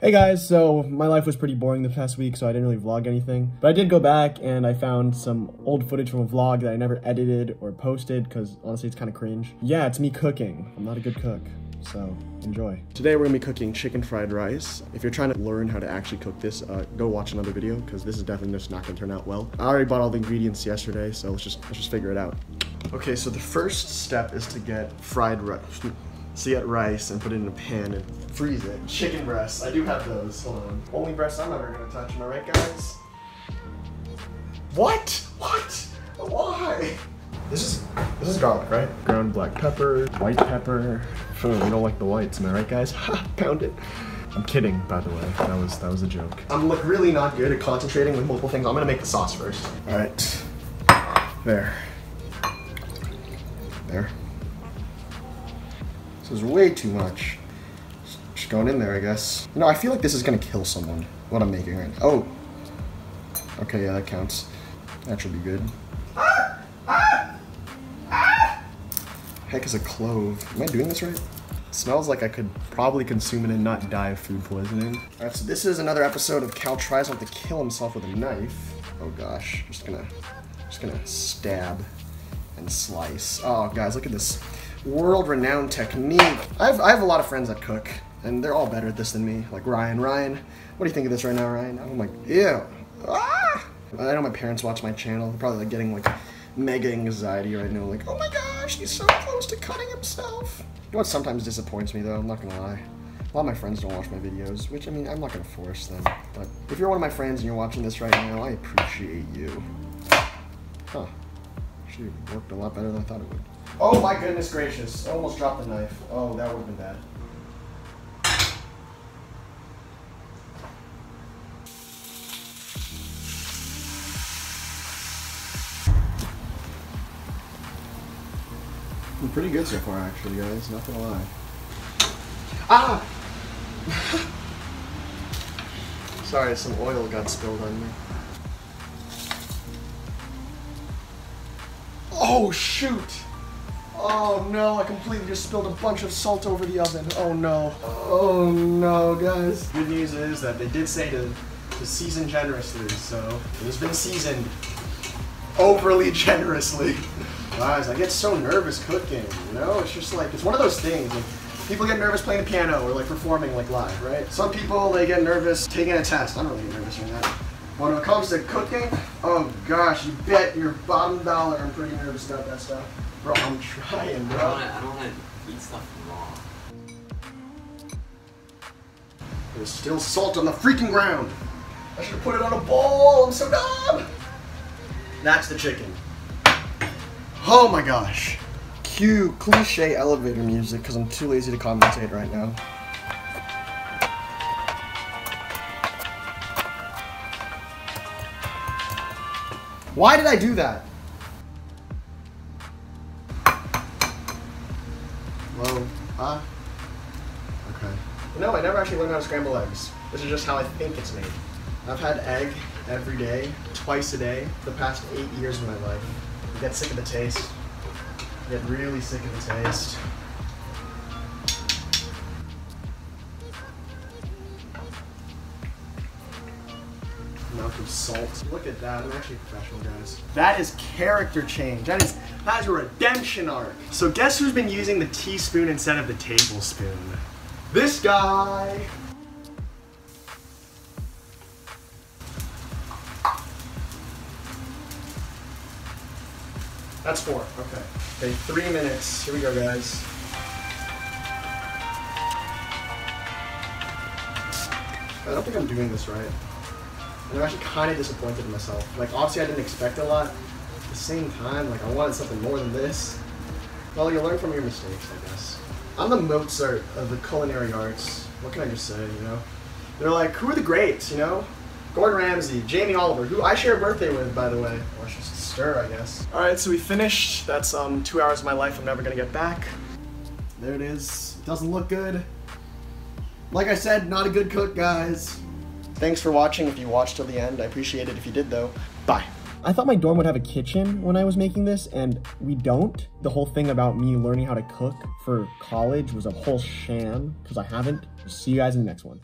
Hey guys, so my life was pretty boring the past week, so I didn't really vlog anything. But I did go back and I found some old footage from a vlog that I never edited or posted because honestly it's kind of cringe. Yeah, it's me cooking. I'm not a good cook, so enjoy. Today we're gonna be cooking chicken fried rice. If you're trying to learn how to actually cook this, go watch another video because this is definitely just not gonna turn out well. I already bought all the ingredients yesterday, so let's just figure it out. Okay, so the first step is to get fried rice. So you get rice and put it in a pan and freeze it. Chicken breasts, I do have those. Hold on. Only breasts I'm ever gonna touch, am I right, guys? What? What? Why? This is garlic, right? Ground black pepper, white pepper. We don't like the whites, am I right, guys? Ha! Pound it. I'm kidding, by the way. That was a joke. I'm like really not good at concentrating with multiple things. I'm gonna make the sauce first. All right. There. There. This is way too much. Just going in there, I guess. You know, I feel like this is gonna kill someone, what I'm making right now. Oh. Okay, yeah, that counts. That should be good. Heck is a clove. Am I doing this right? It smells like I could probably consume it and not die of food poisoning. Alright, so this is another episode of Cal tries not to kill himself with a knife. Oh gosh, just gonna stab and slice. Oh guys, look at this world-renowned technique. I have a lot of friends that cook, and they're all better at this than me. Like Ryan. Ryan, what do you think of this right now, Ryan? I'm like, ew. Ah! I know my parents watch my channel. They're probably like getting like mega anxiety right now. Like, oh my gosh, he's so close to cutting himself. You know what sometimes disappoints me though? I'm not gonna lie. A lot of my friends don't watch my videos, which I mean, I'm not gonna force them. But if you're one of my friends and you're watching this right now, I appreciate you. Huh. Actually, it worked a lot better than I thought it would. Oh my goodness gracious, I almost dropped the knife. Oh, that would have been bad. I'm pretty good so far actually, guys, not gonna lie. Ah! Sorry, some oil got spilled on me. Oh shoot! Oh no, I completely just spilled a bunch of salt over the oven. Oh no. Oh no, guys. Good news is that they did say to season generously, so it has been seasoned overly generously. Guys, I get so nervous cooking, you know? It's just like, it's one of those things. Like, people get nervous playing the piano or like performing like live, right? Some people, they get nervous taking a test. I don't really get nervous doing that. When it comes to cooking, oh gosh, you bet your bottom dollar I'm pretty nervous about that stuff. Bro, I'm trying, bro. I don't want to eat stuff raw. There's still salt on the freaking ground. I should have put it on a bowl. I'm so dumb. That's the chicken. Oh my gosh. Cue cliche elevator music because I'm too lazy to commentate right now. Why did I do that? Whoa. Huh? Okay. You know, I never actually learned how to scramble eggs. This is just how I think it's made. I've had egg every day, twice a day, for the past 8 years of my life. I get sick of the taste. I get really sick of the taste. Amount of salt. Look at that. I'm actually a professional, guys. That is character change. That is a redemption arc. So guess who's been using the teaspoon instead of the tablespoon? This guy. That's 4. Okay. Okay, 3 minutes. Here we go, guys. I don't think I'm doing this right. And I'm actually kind of disappointed in myself. Like, obviously I didn't expect a lot. At the same time, like, I wanted something more than this. Well, you learn from your mistakes, I guess. I'm the Mozart of the culinary arts. What can I just say, you know? They're like, who are the greats, you know? Gordon Ramsay, Jamie Oliver, who I share a birthday with, by the way. Or just stir, I guess. Alright, so we finished. That's 2 hours of my life I'm never gonna get back. There it is. It doesn't look good. Like I said, not a good cook, guys. Thanks for watching if you watched till the end. I appreciate it if you did, though. Bye. I thought my dorm would have a kitchen when I was making this, and we don't. The whole thing about me learning how to cook for college was a whole sham, because I haven't. See you guys in the next one.